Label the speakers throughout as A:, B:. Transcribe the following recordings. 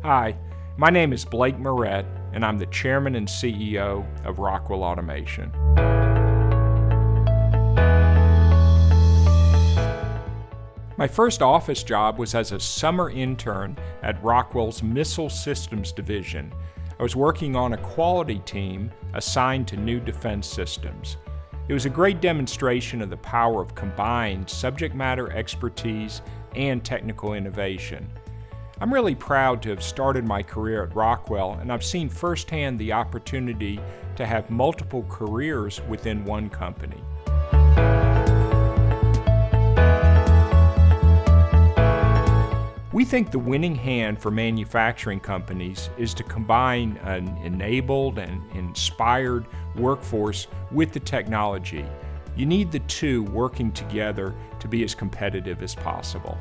A: Hi, my name is Blake Moret, and I'm the Chairman and CEO of Rockwell Automation. My first office job was as a summer intern at Rockwell's Missile Systems Division. I was working on a quality team assigned to new defense systems. It was a great demonstration of the power of combined subject matter expertise and technical innovation. I'm really proud to have started my career at Rockwell, and I've seen firsthand the opportunity to have multiple careers within one company. We think the winning hand for manufacturing companies is to combine an enabled and inspired workforce with the technology. You need the two working together to be as competitive as possible.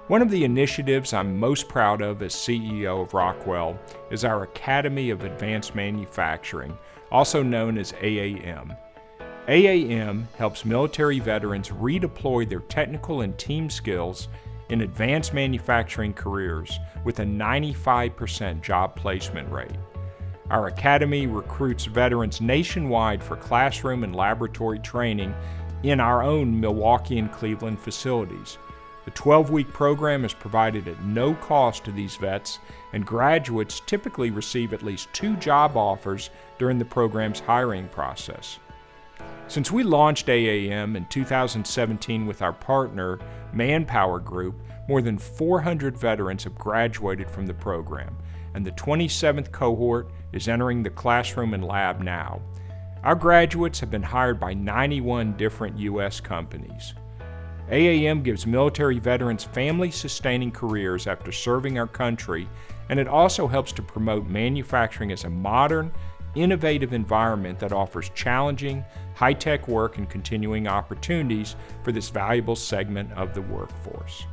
A: One of the initiatives I'm most proud of as CEO of Rockwell is our Academy of Advanced Manufacturing, also known as AAM. AAM helps military veterans redeploy their technical and team skills in advanced manufacturing careers with a 95% job placement rate. Our academy recruits veterans nationwide for classroom and laboratory training in our own Milwaukee and Cleveland facilities. The 12-week program is provided at no cost to these vets, and graduates typically receive at least 2 job offers during the program's hiring process. Since we launched AAM in 2017 with our partner, Manpower Group, more than 400 veterans have graduated from the program, and the 27th cohort is entering the classroom and lab now. Our graduates have been hired by 91 different U.S. companies. AAM gives military veterans family-sustaining careers after serving our country, and it also helps to promote manufacturing as a modern, innovative environment that offers challenging, high-tech work and continuing opportunities for this valuable segment of the workforce.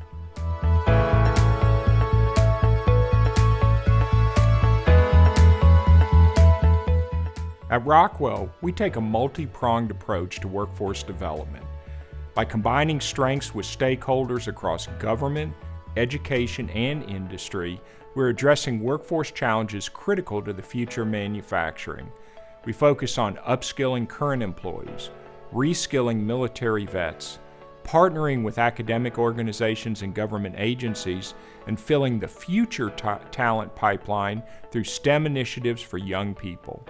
A: At Rockwell, we take a multi-pronged approach to workforce development. By combining strengths with stakeholders across government, education, and industry, we're addressing workforce challenges critical to the future of manufacturing. We focus on upskilling current employees, reskilling military vets, partnering with academic organizations and government agencies, and filling the future talent pipeline through STEM initiatives for young people.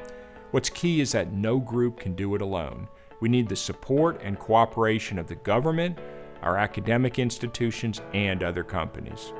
A: What's key is that no group can do it alone. We need the support and cooperation of the government, our academic institutions, and other companies.